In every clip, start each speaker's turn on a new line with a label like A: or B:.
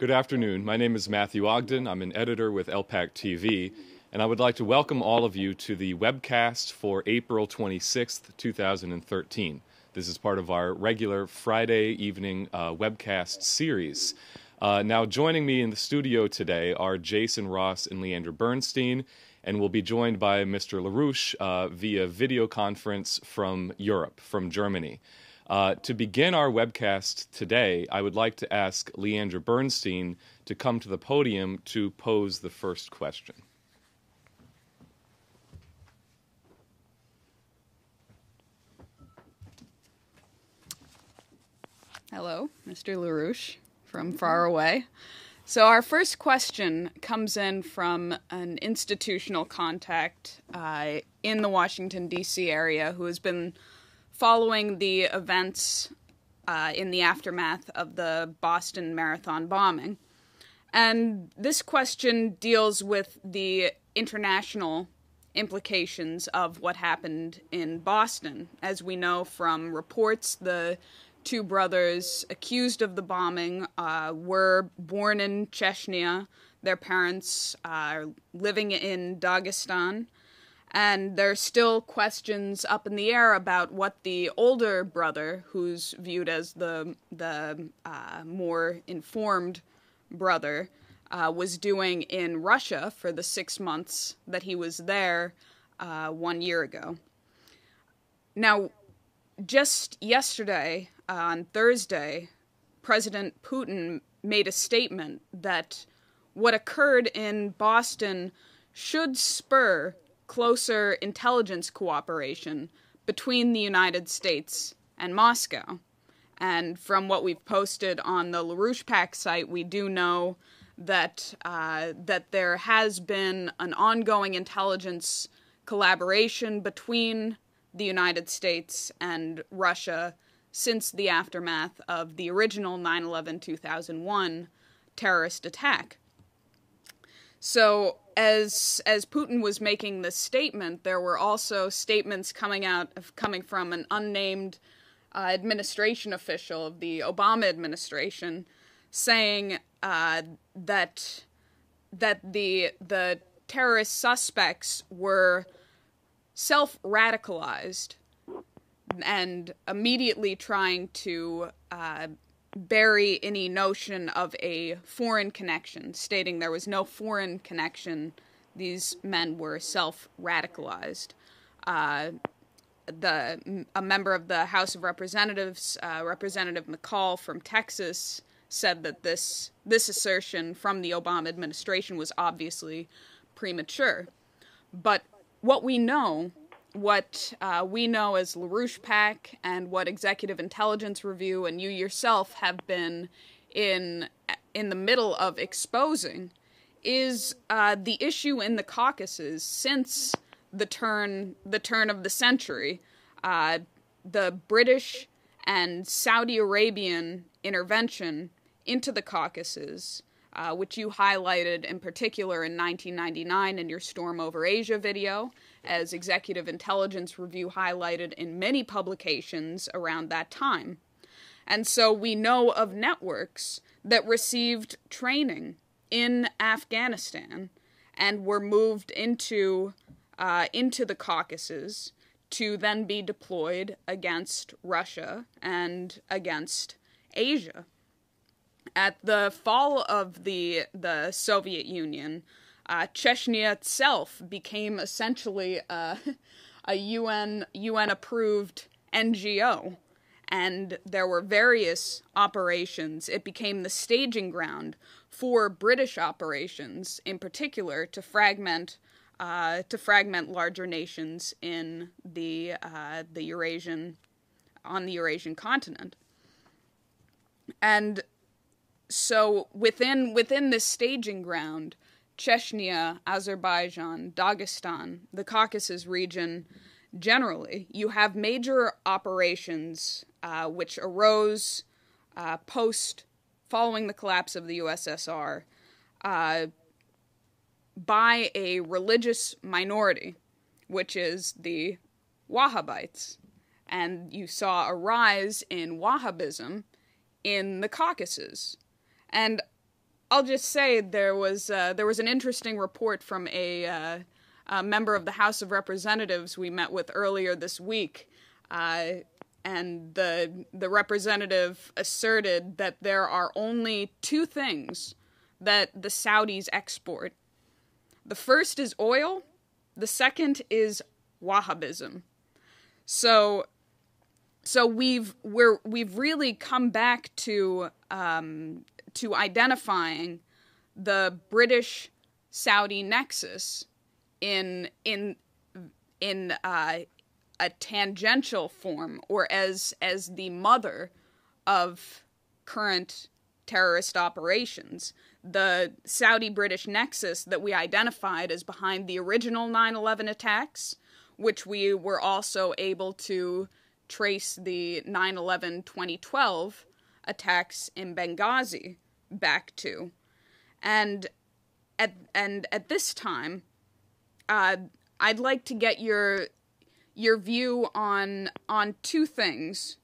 A: Good afternoon. My name is Matthew Ogden. I'm an editor with LPAC TV, and I would like to welcome all of you to the webcast for April 26th, 2013. This is part of our regular Friday evening webcast series. Now, joining me in the studio today are Jason Ross and Leandra Bernstein, and we'll be joined by Mr. LaRouche via video conference from Europe, from Germany. To begin our webcast today, I would like to ask Leandra Bernstein to come to the podium to pose the first question.
B: Hello, Mr. LaRouche from far away. So our first question comes in from an institutional contact in the Washington, D.C. area who has been following the events in the aftermath of the Boston Marathon bombing. And this question deals with the international implications of what happened in Boston. As we know from reports, the two brothers accused of the bombing were born in Chechnya. Their parents are living in Dagestan. And there's still questions up in the air about what the older brother, who's viewed as the more informed brother, was doing in Russia for the 6 months that he was there 1 year ago. Now, just yesterday, on Thursday, President Putin made a statement that what occurred in Boston should spur closer intelligence cooperation between the United States and Moscow. And from what we've posted on the LaRouche PAC site, we do know that that there has been an ongoing intelligence collaboration between the United States and Russia since the aftermath of the original 9/11/2001 terrorist attack. So as Putin was making this statement, there were also statements coming from an unnamed administration official of the Obama administration saying that the terrorist suspects were self-radicalized and immediately trying to bury any notion of a foreign connection, stating there was no foreign connection. These men were self-radicalized. A member of the House of Representatives, Representative McCall from Texas, said that this assertion from the Obama administration was obviously premature. But what we know as LaRouche PAC and what Executive Intelligence Review and you yourself have been in the middle of exposing is the issue in the Caucasus since the turn of the century. The British and Saudi Arabian intervention into the Caucasus, which you highlighted in particular in 1999 in your Storm Over Asia video, as Executive Intelligence Review highlighted in many publications around that time. And so we know of networks that received training in Afghanistan and were moved into the Caucasus to then be deployed against Russia and against Asia. At the fall of the Soviet Union, Chechnya itself became essentially a UN-approved NGO, and there were various operations. It became the staging ground for British operations, in particular, to fragment larger nations in on the Eurasian continent. And so within this staging ground, Chechnya, Azerbaijan, Dagestan, the Caucasus region generally, you have major operations which arose following the collapse of the USSR by a religious minority, which is the Wahhabites. And you saw a rise in Wahhabism in the Caucasus. And I'll just say there was an interesting report from a member of the House of Representatives we met with earlier this week, and the representative asserted that there are only two things that the Saudis export. The first is oil. The second is Wahhabism. So we've really come back to identifying the British-Saudi nexus in a tangential form, or as the mother of current terrorist operations. The Saudi-British nexus that we identified as behind the original 9/11 attacks, which we were also able to trace the 9/11-2012 attacks in Benghazi back to. And at this time, I'd like to get your view on two things.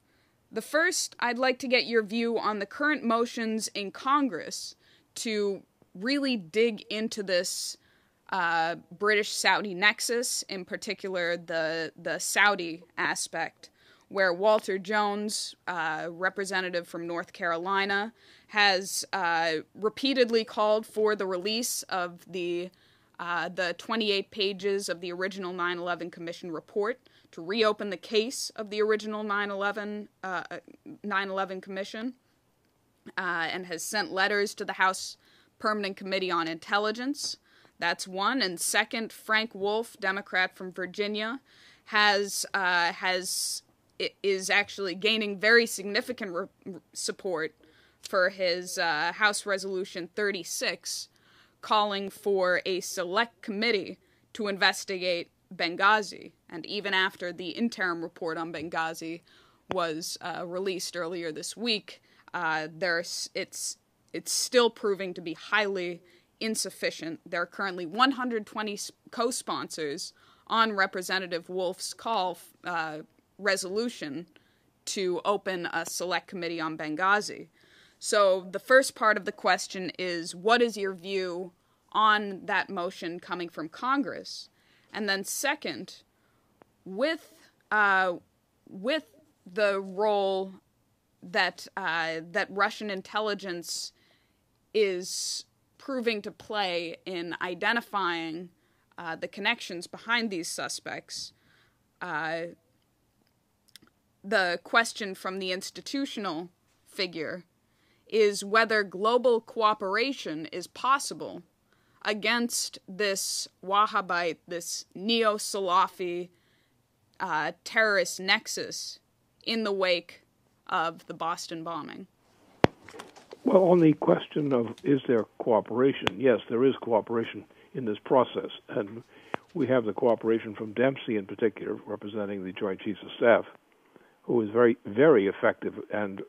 B: The first, I'd like to get your view on the current motions in Congress to really dig into this British-Saudi nexus, in particular the Saudi aspect, where Walter Jones, representative from North Carolina, has repeatedly called for the release of the 28 pages of the original 9/11 Commission report to reopen the case of the original 9/11 Commission, and has sent letters to the House Permanent Committee on Intelligence. That's one. And second, Frank Wolf, Democrat from Virginia, is actually gaining very significant support for his House Resolution 36, calling for a select committee to investigate Benghazi. And even after the interim report on Benghazi was released earlier this week, it's still proving to be highly insufficient. There are currently 120 co-sponsors on Representative Wolf's call resolution to open a select committee on Benghazi. So the first part of the question is, what is your view on that motion coming from Congress? And then second, with the role that Russian intelligence is proving to play in identifying the connections behind these suspects, the question from the institutional figure is whether global cooperation is possible against this Wahhabite, this neo-Salafi terrorist nexus in the wake of the Boston bombing.
C: Well, on the question of is there cooperation, yes, there is cooperation in this process. And we have the cooperation from Dempsey in particular, representing the Joint Chiefs of Staff, who is very, very effective and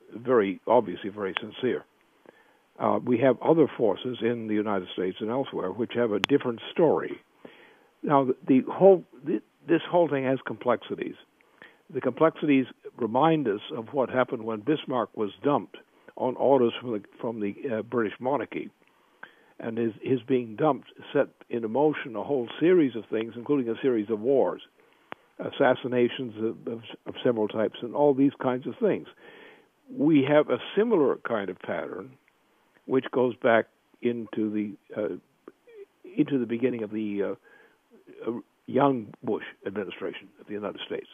C: obviously very sincere. We have other forces in the United States and elsewhere which have a different story. Now, this whole thing has complexities. The complexities remind us of what happened when Bismarck was dumped on orders from the British monarchy. And his being dumped set into motion a whole series of things, including a series of wars, assassinations of several types, and all these kinds of things. We have a similar kind of pattern, which goes back into the beginning of the young Bush administration of the United States.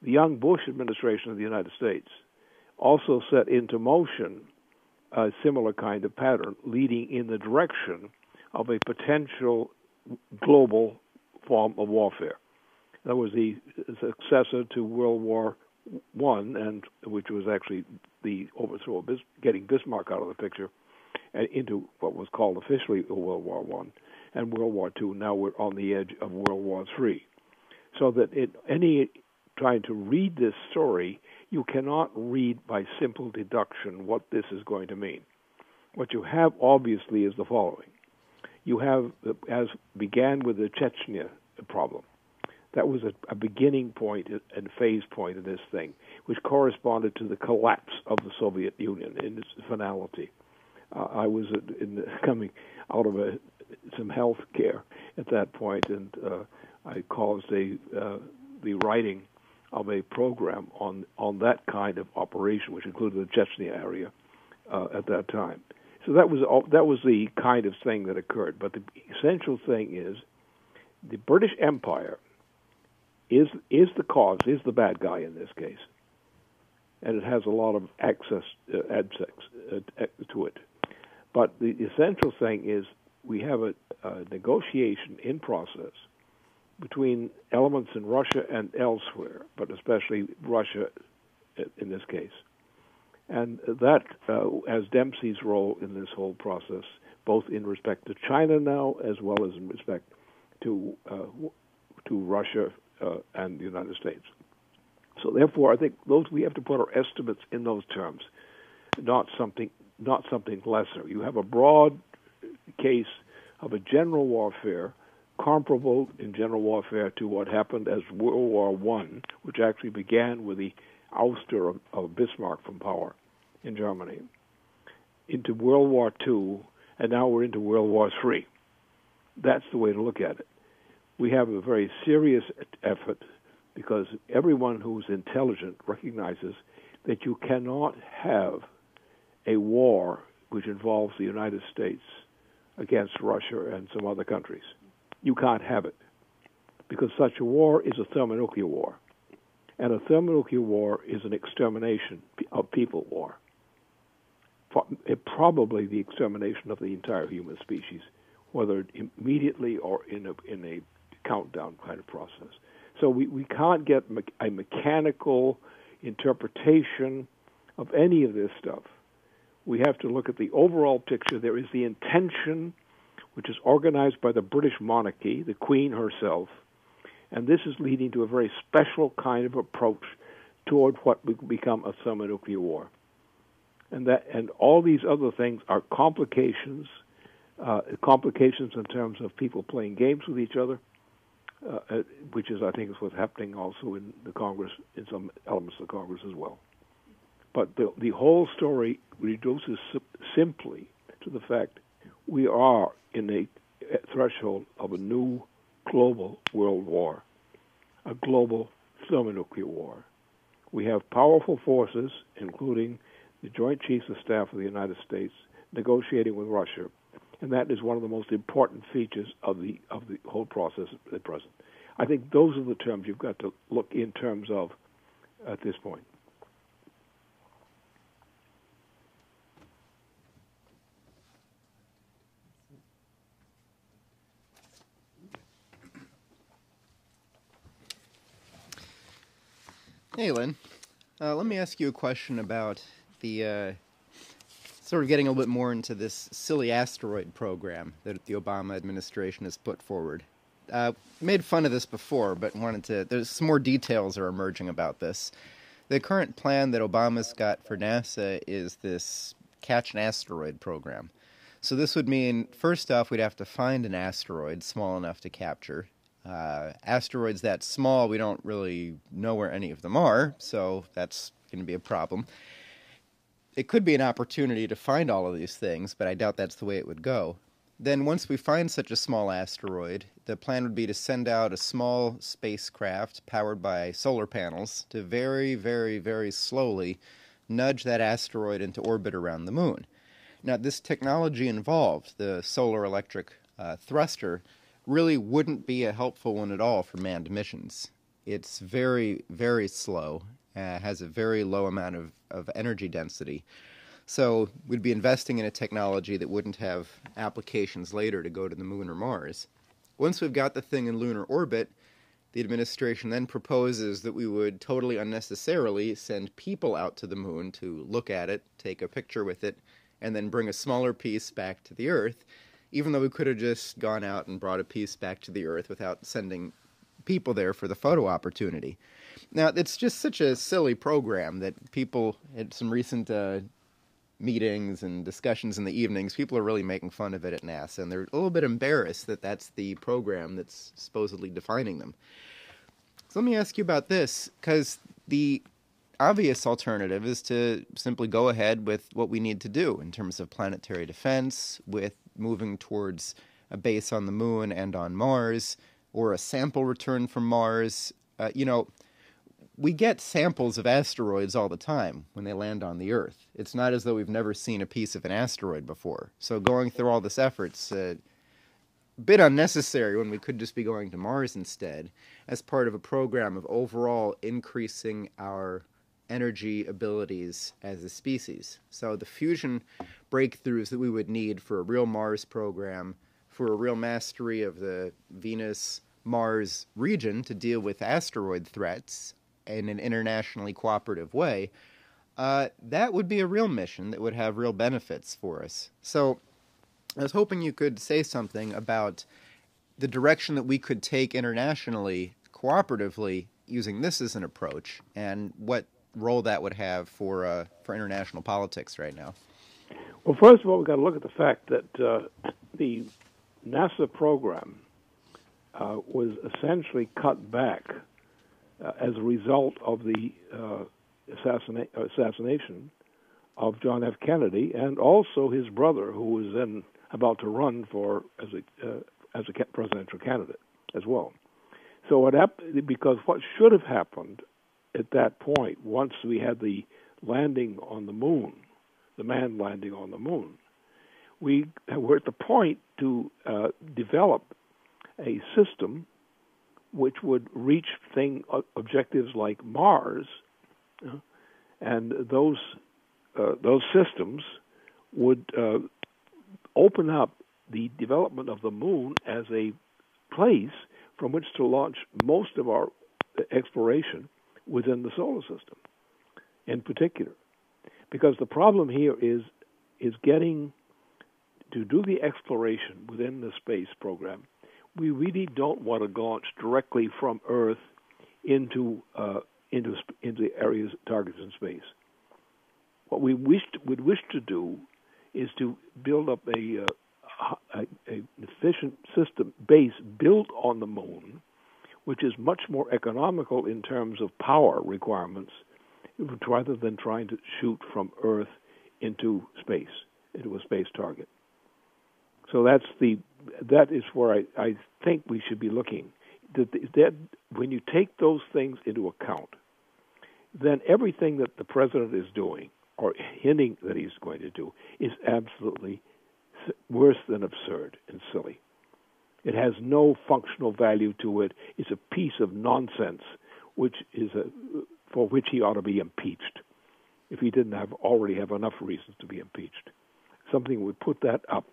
C: The young Bush administration of the United States also set into motion a similar kind of pattern, leading in the direction of a potential global form of warfare. That was the successor to World War I, and which was actually the overthrow of getting Bismarck out of the picture and into what was called officially World War I and World War II. Now we're on the edge of World War III. So that trying to read this story, you cannot read by simple deduction what this is going to mean. What you have, obviously, is the following. You have, as began with the Chechnya problem, that was a beginning point and phase point of this thing, which corresponded to the collapse of the Soviet Union in its finality. I was coming out of some health care at that point, and I caused the writing of a program on that kind of operation, which included the Chechnya area at that time. So that was the kind of thing that occurred. But the essential thing is the British Empire is the cause, is the bad guy in this case, and it has a lot of access to it. But the essential thing is we have a negotiation in process between elements in Russia and elsewhere, but especially Russia in this case. And that has Dempsey's role in this whole process, both in respect to China now as well as in respect to Russia and the United States. So therefore, I think we have to put our estimates in those terms, not something lesser. You have a broad case of a general warfare comparable in general warfare to what happened as World War I, which actually began with the ouster of Bismarck from power in Germany, into World War II, and now we're into World War III. That's the way to look at it. We have a very serious effort because everyone who's intelligent recognizes that you cannot have a war which involves the United States against Russia and some other countries. You can't have it because such a war is a thermonuclear war. And a thermonuclear war is an extermination of people war. Probably the extermination of the entire human species, whether immediately or in a countdown kind of process. So we can't get a mechanical interpretation of any of this stuff. We have to look at the overall picture. There is the intention, which is organized by the British monarchy, the Queen herself, and this is leading to a very special kind of approach toward what will become a thermonuclear war. And all these other things are complications in terms of people playing games with each other, which is, I think, is what's happening also in the Congress, in some elements of the Congress as well. But the whole story reduces simply to the fact we are in a threshold of a new global world war, a global thermonuclear war. We have powerful forces, including the Joint Chiefs of Staff of the United States, negotiating with Russia, and that is one of the most important features of the whole process at present. I think those are the terms you've got to look in terms of at this point.
D: Hey, Lynn. Let me ask you a question about the sort of getting a little bit more into this silly asteroid program that the Obama administration has put forward. Made fun of this before, but there's some more details are emerging about this. The current plan that Obama's got for NASA is this Catch an Asteroid program. So this would mean, first off, we'd have to find an asteroid small enough to capture. Asteroids that small, we don't really know where any of them are, so that's going to be a problem. It could be an opportunity to find all of these things, but I doubt that's the way it would go. Then once we find such a small asteroid, the plan would be to send out a small spacecraft powered by solar panels to very, very, very slowly nudge that asteroid into orbit around the moon. Now, this technology involved, the solar electric thruster, really wouldn't be a helpful one at all for manned missions. It's very, very slow, has a very low amount of energy density. So we'd be investing in a technology that wouldn't have applications later to go to the moon or Mars. Once we've got the thing in lunar orbit, the administration then proposes that we would totally unnecessarily send people out to the moon to look at it, take a picture with it, and then bring a smaller piece back to the Earth, even though we could have just gone out and brought a piece back to the Earth without sending people there for the photo opportunity. Now, it's just such a silly program that people, at some recent meetings and discussions in the evenings, people are really making fun of it at NASA, and they're a little bit embarrassed that that's the program that's supposedly defining them. So let me ask you about this, because the obvious alternative is to simply go ahead with what we need to do in terms of planetary defense, with moving towards a base on the moon and on Mars, or a sample return from Mars. We get samples of asteroids all the time when they land on the Earth. It's not as though we've never seen a piece of an asteroid before. So going through all this effort's a bit unnecessary when we could just be going to Mars instead, as part of a program of overall increasing our energy abilities as a species. So the fusion breakthroughs that we would need for a real Mars program, for a real mastery of the Venus-Mars region to deal with asteroid threats in an internationally cooperative way, that would be a real mission that would have real benefits for us. So I was hoping you could say something about the direction that we could take internationally, cooperatively, using this as an approach, and what role that would have for international politics right now.
C: Well, first of all, we've got to look at the fact that the NASA program was essentially cut back as a result of the assassination of John F. Kennedy, and also his brother, who was then about to run for as a presidential candidate as well. So what happened, because what should have happened at that point, once we had the landing on the moon, the manned landing on the moon, we were at the point to develop a system which would reach objectives like Mars, and those systems would open up the development of the moon as a place from which to launch most of our exploration within the solar system, in particular. Because the problem here is getting to do the exploration within the space program. We really don't want to launch directly from Earth into areas, targets in space. What we would wish to do is to build up an efficient system base built on the moon, which is much more economical in terms of power requirements, rather than trying to shoot from Earth into space, into a space target. So that is where I think we should be looking. That when you take those things into account, then everything that the president is doing, or hinting that he's going to do, is absolutely worse than absurd and silly. It has no functional value to it. It's a piece of nonsense, for which he ought to be impeached, if he didn't already have enough reasons to be impeached. Something that would put that up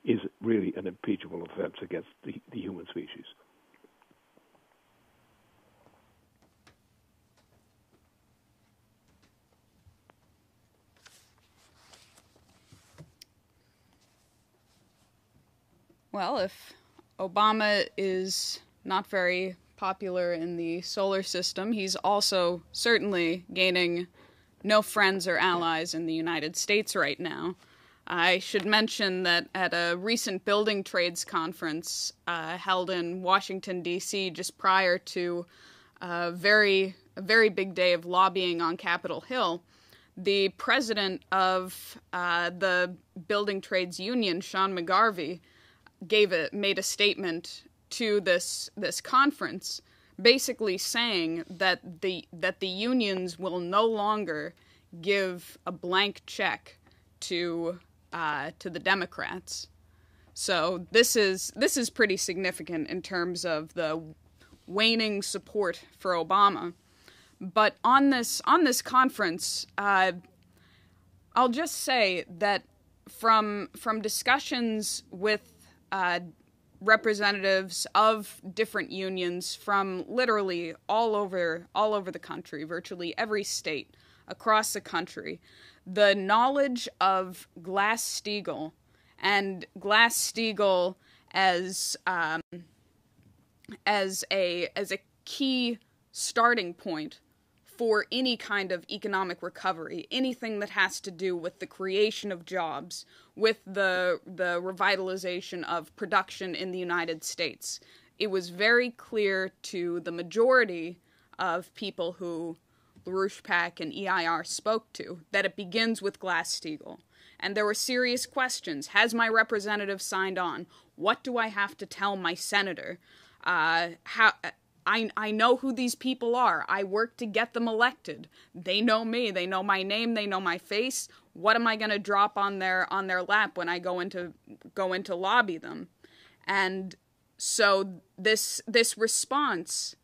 C: is really an impeachable offense against the human species.
B: Well, if Obama is not very popular in the solar system, he's also certainly gaining no friends or allies in the United States right now. I should mention that at a recent building trades conference held in Washington, D.C., just prior to a very big day of lobbying on Capitol Hill, the president of the Building Trades Union, Sean McGarvey, made a statement to this conference, basically saying that the unions will no longer give a blank check to the Democrats. So this is pretty significant in terms of the waning support for Obama. But on this conference, I'll just say that from discussions with representatives of different unions from literally all over the country, virtually every state across the country, the knowledge of Glass-Steagall and Glass-Steagall as a key starting point for any kind of economic recovery, anything that has to do with the creation of jobs, with the revitalization of production in the United States. It was very clear to the majority of people who LaRouche PAC and EIR spoke to, that it begins with Glass-Steagall. And there were serious questions. Has my representative signed on? What do I have to tell my senator? I know who these people are. I work to get them elected. They know me. They know my name. They know my face. What am I going to drop on their lap when I go into lobby them? And so this response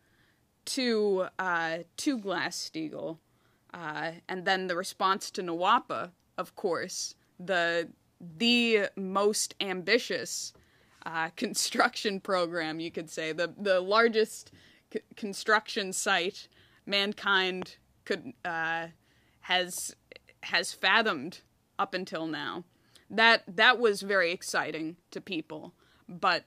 B: to Glass-Steagall, and then the response to NWAPA, of course, the most ambitious construction program, you could say, the largest construction site mankind has fathomed up until now. That was very exciting to people, but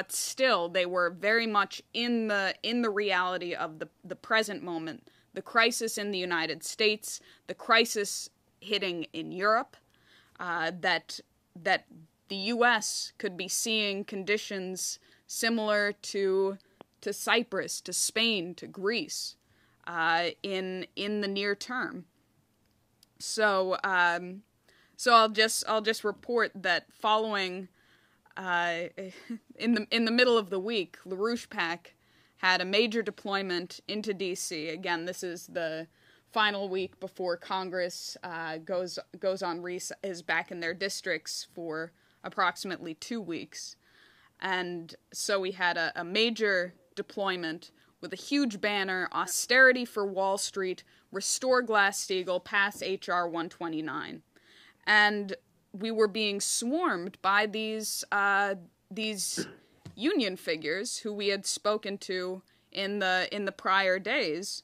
B: still they were very much in the reality of the present moment, the crisis in the United States, the crisis hitting in Europe, that the U.S. could be seeing conditions similar to Cyprus, to Spain, to Greece, in the near term. So I'll just report that following in the middle of the week, LaRouche PAC had a major deployment into D.C. Again, this is the final week before Congress is back in their districts for approximately 2 weeks. And so we had a major deployment with a huge banner, Austerity for Wall Street, Restore Glass-Steagall, Pass H.R. 129. And we were being swarmed by these union figures who we had spoken to in the prior days,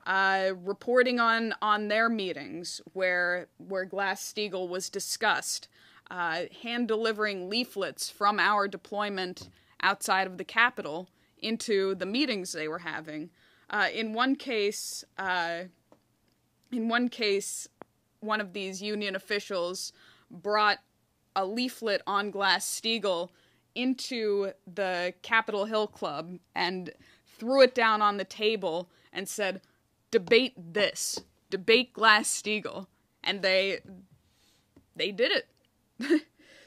B: reporting on their meetings where Glass-Steagall was discussed, hand-delivering leaflets from our deployment outside of the Capitol into the meetings they were having. In one case, one of these union officials brought a leaflet on Glass-Steagall into the Capitol Hill Club and threw it down on the table and said, "Debate this. Debate Glass-Steagall." And they did it.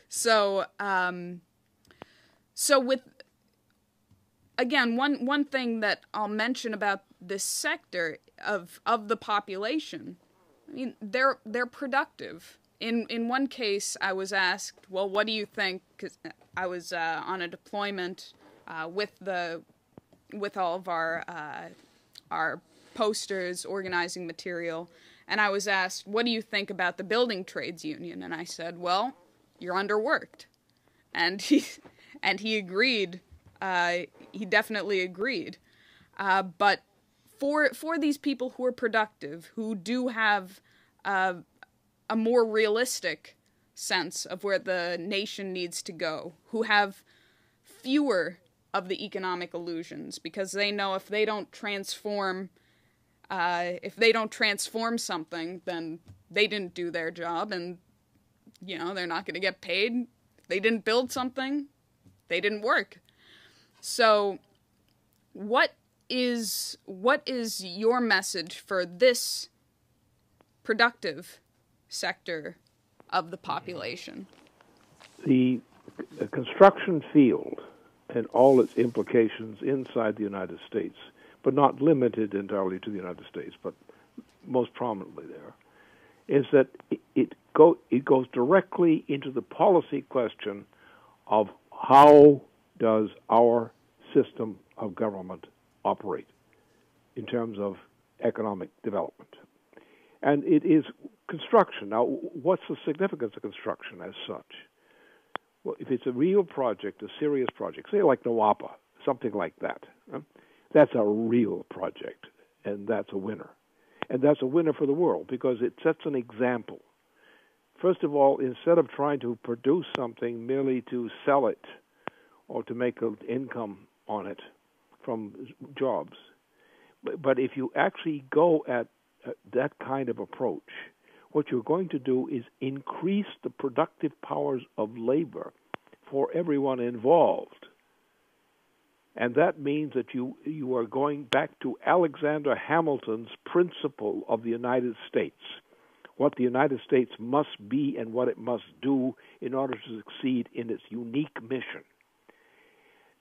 B: So with, again, one thing that I'll mention about this sector of the population, I mean, they're productive. In one case, I was asked, well, what do you think? Because I was on a deployment with all of our posters, organizing material, and I was asked, what do you think about the building trades union? And I said, well, you're underworked. And he agreed. He definitely agreed. But for these people who are productive, who do have a more realistic sense of where the nation needs to go, who have fewer of the economic illusions, because they know if they don't transform something, then they didn't do their job, and they're not going to get paid. If they didn't build something, they didn't work. So what is your message for this productive sector of the population?
C: The construction field and all its implications inside the United States, but not limited entirely to the United States, but most prominently there, is that it goes directly into the policy question of how does our system of government operate in terms of economic development. And it is construction. Now, what's the significance of construction as such? Well, if it's a real project, a serious project, say like NWAPA, something like that, that's a real project, and that's a winner. And that's a winner for the world because it sets an example. First of all, instead of trying to produce something merely to sell it or to make an income on it from jobs, but if you actually go at that kind of approach, what you're going to do is increase the productive powers of labor for everyone involved. And that means that you are going back to Alexander Hamilton's principle of the United States, what the United States must be and what it must do in order to succeed in its unique mission.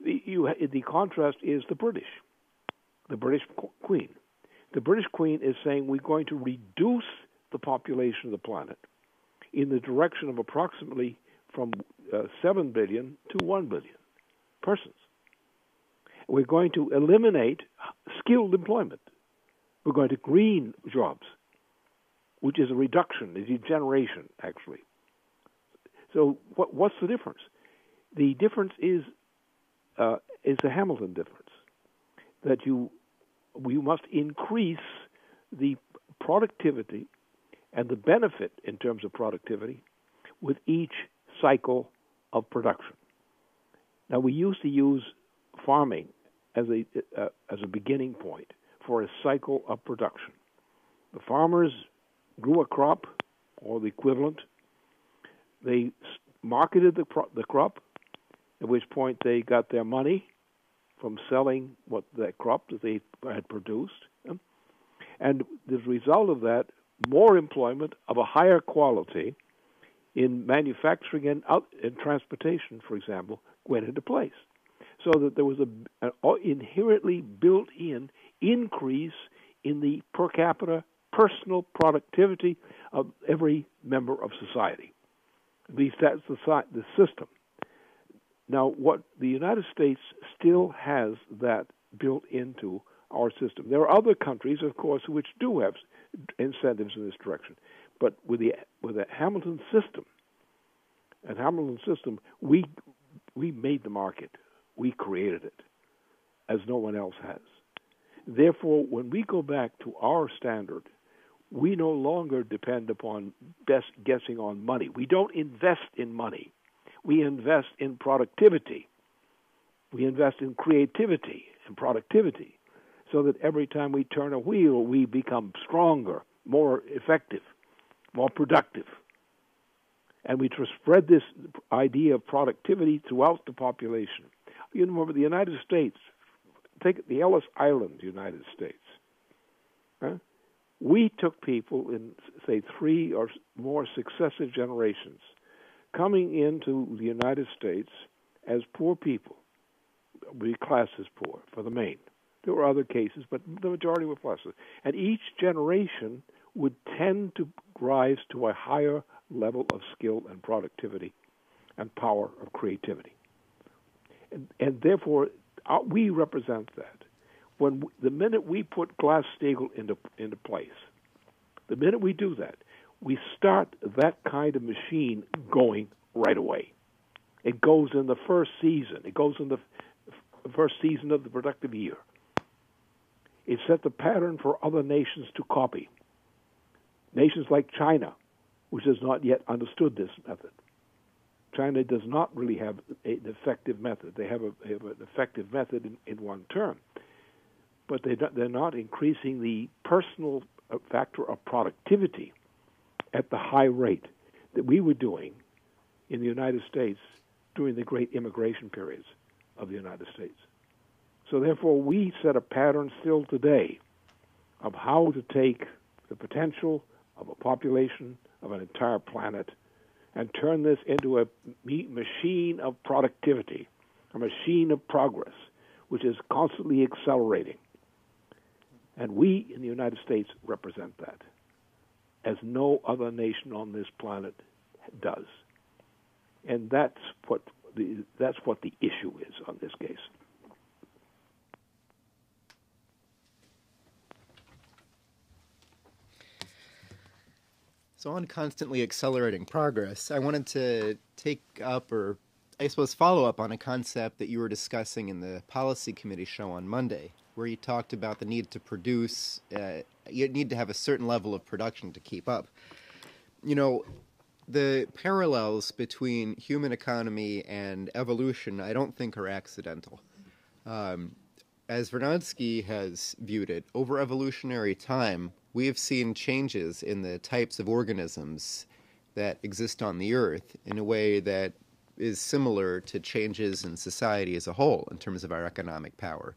C: The contrast is the British Queen. The British Queen is saying we're going to reduce the population of the planet in the direction of approximately from 7 billion to 1 billion persons. We're going to eliminate skilled employment. We're going to green jobs, which is a reduction, a degeneration, actually. So what's the difference? The difference is the Hamilton difference, that we must increase the productivity and the benefit in terms of productivity with each cycle of production. Now, we used to use farming as a beginning point for a cycle of production. The farmers grew a crop or the equivalent. They marketed the crop, at which point they got their money from selling that crop that they had produced. And the result of that, more employment of a higher quality in manufacturing and transportation, for example, went into place. So that there was an inherently built-in increase in the per capita personal productivity of every member of society. At least that's the system. Now, what the United States still has that built into our system. There are other countries, of course, which do have incentives in this direction. But with the Hamilton system, we made the market. We created it, as no one else has. Therefore, when we go back to our standard, we no longer depend upon best guessing on money. We don't invest in money. We invest in productivity. We invest in creativity and productivity, so that every time we turn a wheel, we become stronger, more effective, more productive. And we spread this idea of productivity throughout the population. You remember the United States, take the Ellis Island, United States. We took people in, say, 3 or more successive generations coming into the United States as poor people. We classed as poor for the main. There were other cases, but the majority were classed. And each generation would tend to rise to a higher level of skill and productivity and power of creativity. And therefore, we represent that. The minute we put Glass-Steagall into place, the minute we do that, we start that kind of machine going right away. It goes in the first season. It goes in the first season of the productive year. It set the pattern for other nations to copy. Nations like China, which has not yet understood this method. China does not really have an effective method. They have an effective method in one term, but they're not increasing the personal factor of productivity at the high rate that we were doing in the United States during the great immigration periods of the United States. So therefore, we set a pattern still today of how to take the potential of a population of an entire planet and turn this into a machine of productivity, a machine of progress, which is constantly accelerating. And we in the United States represent that, as no other nation on this planet does. And that's what the issue is on this case.
D: So on constantly accelerating progress, I wanted to take up, or I suppose follow up on a concept that you were discussing in the Policy Committee show on Monday, where you talked about the need to produce, you need to have a certain level of production to keep up. You know, the parallels between human economy and evolution, I don't think are accidental. As Vernadsky has viewed it, over evolutionary time, we have seen changes in the types of organisms that exist on the Earth in a way that is similar to changes in society as a whole in terms of our economic power.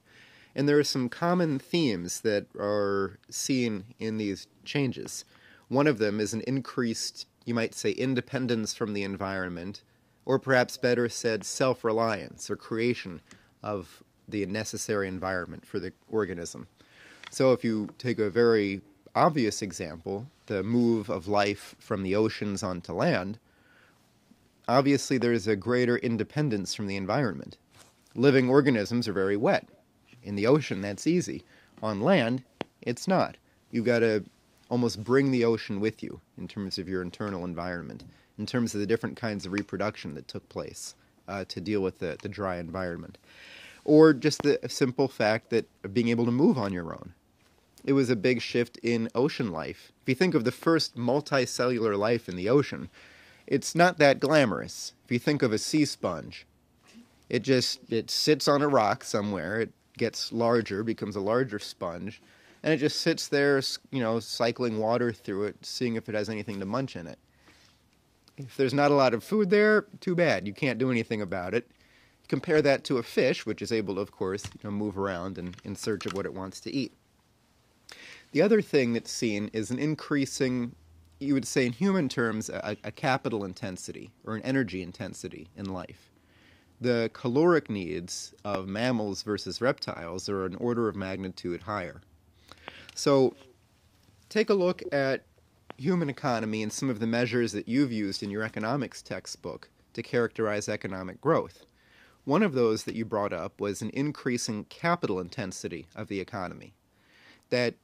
D: And there are some common themes that are seen in these changes. One of them is an increased, you might say, independence from the environment, or perhaps better said, self-reliance or creation of the necessary environment for the organism. So if you take a very obvious example, the move of life from the oceans onto land, obviously there's a greater independence from the environment. Living organisms are very wet. In the ocean, that's easy. On land, it's not. You've got to almost bring the ocean with you in terms of your internal environment, in terms of the different kinds of reproduction that took place to deal with the dry environment. Or just the simple fact that of being able to move on your own. It was a big shift in ocean life. If you think of the first multicellular life in the ocean, it's not that glamorous. If you think of a sea sponge, it sits on a rock somewhere, it gets larger, becomes a larger sponge, and it just sits there, cycling water through it, seeing if it has anything to munch in it. If there's not a lot of food there, too bad. You can't do anything about it. Compare that to a fish, which is able to, of course, move around and in search of what it wants to eat. The other thing that's seen is an increasing, you would say in human terms, a capital intensity or an energy intensity in life. The caloric needs of mammals versus reptiles are an order of magnitude higher. So take a look at human economy and some of the measures that you've used in your economics textbook to characterize economic growth. One of those that you brought up was an increasing capital intensity of the economy. That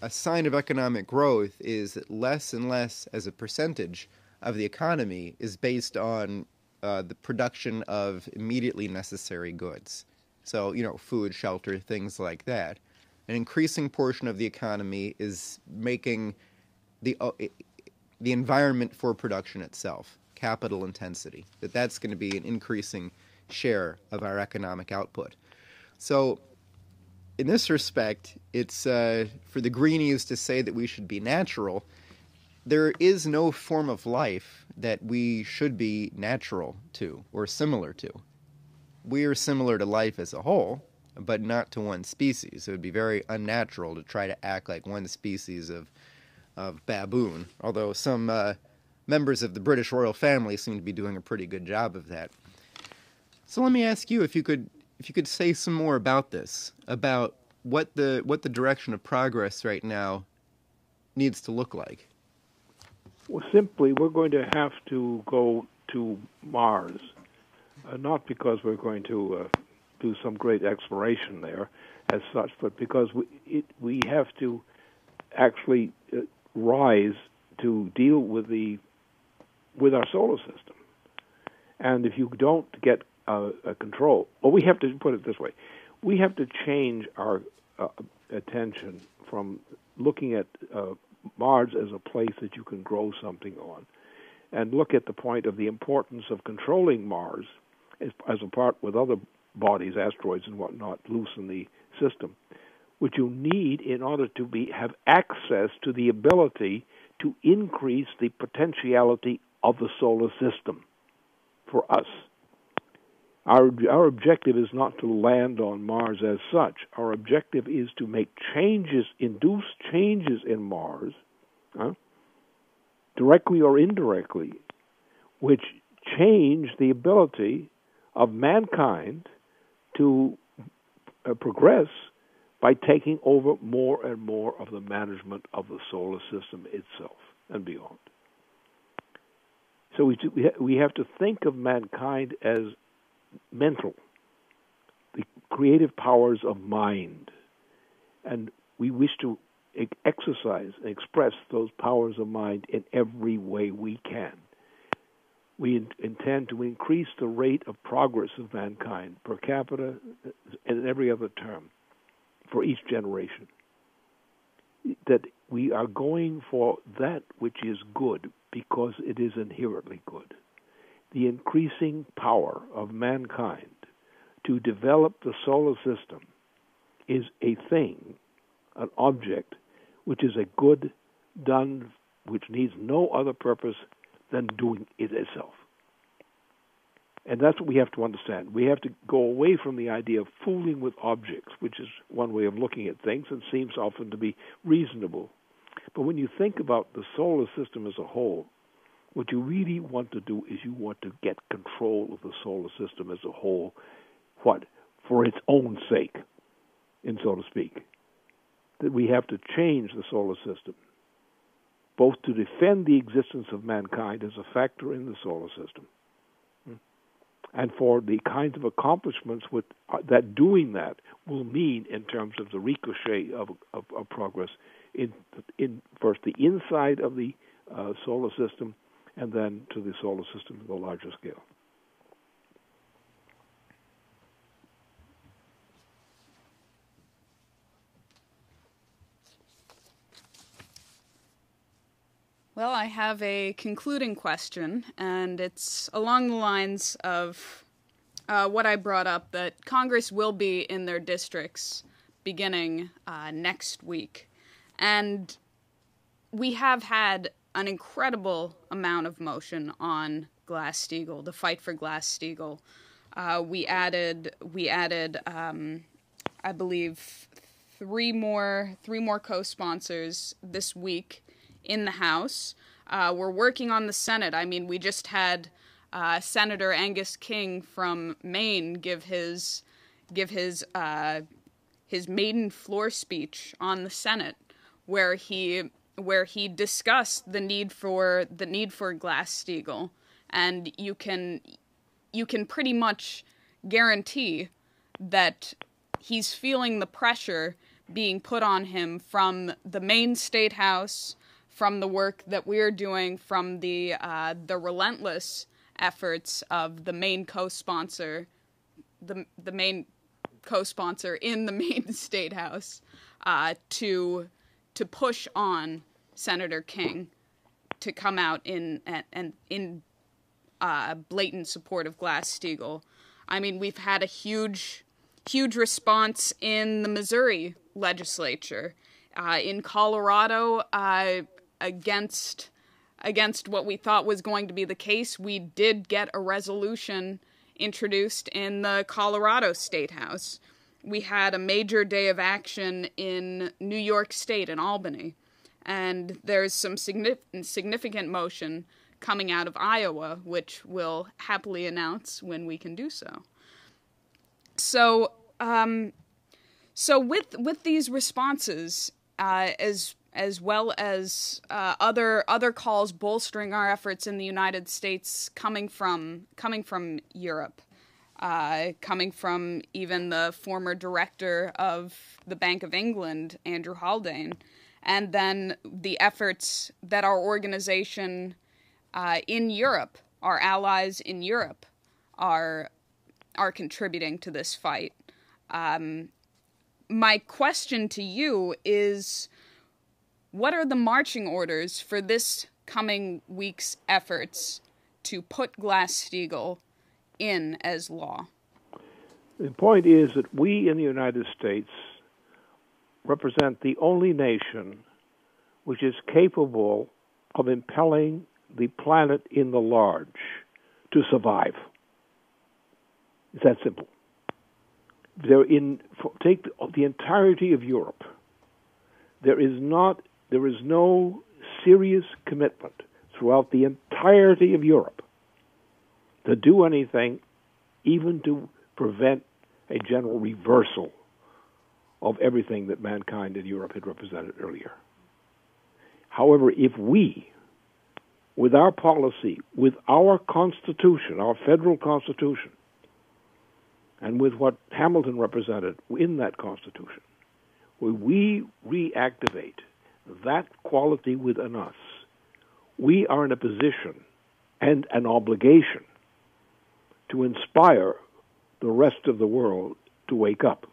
D: a sign of economic growth is that less and less as a percentage of the economy is based on the production of immediately necessary goods. So, food, shelter, things like that. An increasing portion of the economy is making the environment for production itself, capital intensity, that's going to be an increasing share of our economic output. So, in this respect, it's for the greenies to say that we should be natural. There is no form of life that we should be natural to or similar to. We are similar to life as a whole, but not to one species. It would be very unnatural to try to act like one species of baboon, although some members of the British royal family seem to be doing a pretty good job of that. So let me ask you if you could say some more about this, about what the direction of progress right now needs to look like.
C: Well, simply, we're going to have to go to Mars, not because we're going to do some great exploration there as such, but because we have to actually rise to deal with our solar system. And if you don't get a control, or we have to put it this way, we have to change our attention from looking at Mars as a place that you can grow something on, and look at the point of the importance of controlling Mars as a part with other bodies, asteroids and whatnot, loose in the system, which you need in order to have access to the ability to increase the potentiality of the solar system for us. Our objective is not to land on Mars as such. Our objective is to make induce changes in Mars, directly or indirectly, which change the ability of mankind to progress by taking over more and more of the management of the solar system itself and beyond. So we have to think of mankind as mental, the creative powers of mind, and we wish to exercise and express those powers of mind in every way we can. We intend to increase the rate of progress of mankind per capita and in every other term for each generation. That we are going for that which is good because it is inherently good. The increasing power of mankind to develop the solar system is a thing, an object, which is a good done, which needs no other purpose than doing it itself. And that's what we have to understand. We have to go away from the idea of fooling with objects, which is one way of looking at things and seems often to be reasonable. But when you think about the solar system as a whole, what you really want to do is you want to get control of the solar system as a whole, for its own sake, so to speak. That we have to change the solar system, both to defend the existence of mankind as a factor in the solar system, and for the kinds of accomplishments that doing that will mean in terms of the ricochet of progress in first the inside of the solar system, and then to the solar system at a larger scale.
B: Well, I have a concluding question, and it's along the lines of what I brought up, that Congress will be in their districts beginning next week. And we have had an incredible amount of motion on Glass-Steagall, the fight for Glass-Steagall. We added, I believe, three more co-sponsors this week in the House. We're working on the Senate. I mean, we just had Senator Angus King from Maine give his maiden floor speech on the Senate, where he discussed the need for Glass-Steagall, and you can pretty much guarantee that he's feeling the pressure being put on him from the Maine State House, from the work that we're doing, from the relentless efforts of the main co-sponsor, the main co-sponsor in the Maine State House, to push on Senator King to come out in blatant support of Glass-Steagall. I mean, we've had a huge response in the Missouri legislature, in Colorado, against what we thought was going to be the case. We did get a resolution introduced in the Colorado State House. We had a major day of action in New York State, in Albany, and there's some significant motion coming out of Iowa, which we'll happily announce when we can do so. So with these responses, as well as other calls bolstering our efforts in the United States, coming from Europe, coming from even the former director of the Bank of England, Andrew Haldane, and then the efforts that our organization in Europe, our allies in Europe, are contributing to this fight. My question to you is, what are the marching orders for this coming week's efforts to put Glass-Steagall in as law?
C: The point is that we in the United States represent the only nation which is capable of impelling the planet in the large to survive. It's that simple. Take the entirety of Europe. There is no serious commitment throughout the entirety of Europe to do anything, even to prevent a general reversal of everything that mankind in Europe had represented earlier. However, if we, with our policy, with our Constitution, our federal Constitution, and with what Hamilton represented in that Constitution, when we reactivate that quality within us, we are in a position and an obligation to inspire the rest of the world to wake up.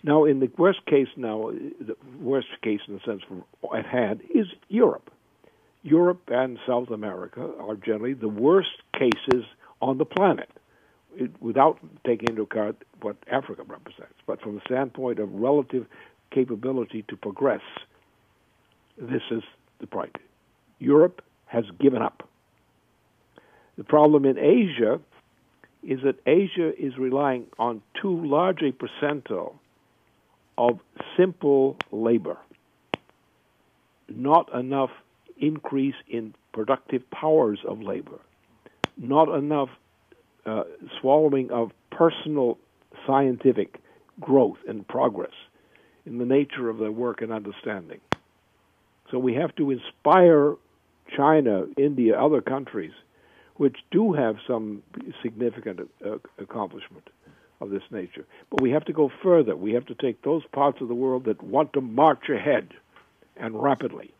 C: Now, in the worst case in the sense at hand is Europe. Europe and South America are generally the worst cases on the planet, without taking into account what Africa represents. But from the standpoint of relative capability to progress, this is the point. Europe has given up. The problem in Asia is that Asia is relying on too large a percentile of simple labor, not enough increase in productive powers of labor, not enough swallowing of personal scientific growth and progress in the nature of their work and understanding. So we have to inspire China, India, other countries which do have some significant accomplishment of this nature. But we have to go further. We have to take those parts of the world that want to march ahead and rapidly,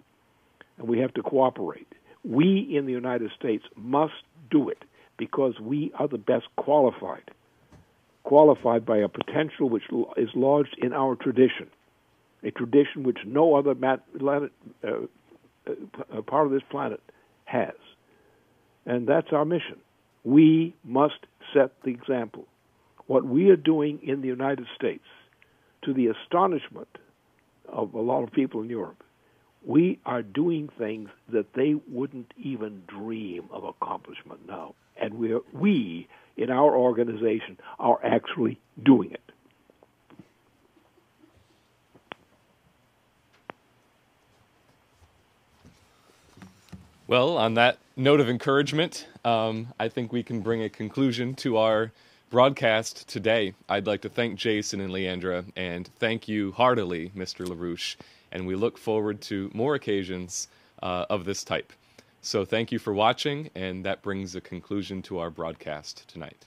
C: and we have to cooperate. We in the United States must do it because we are the best qualified by a potential which is lodged in our tradition, a tradition which no other part of this planet has. And that's our mission. We must set the example. What we are doing in the United States, to the astonishment of a lot of people in Europe, we are doing things that they wouldn't even dream of accomplishment now. And we in our organization, are actually doing it.
A: Well, on that note of encouragement, I think we can bring a conclusion to our broadcast today. I'd like to thank Jason and Leandra, and thank you heartily, Mr. LaRouche, and we look forward to more occasions of this type. So thank you for watching, and that brings a conclusion to our broadcast tonight.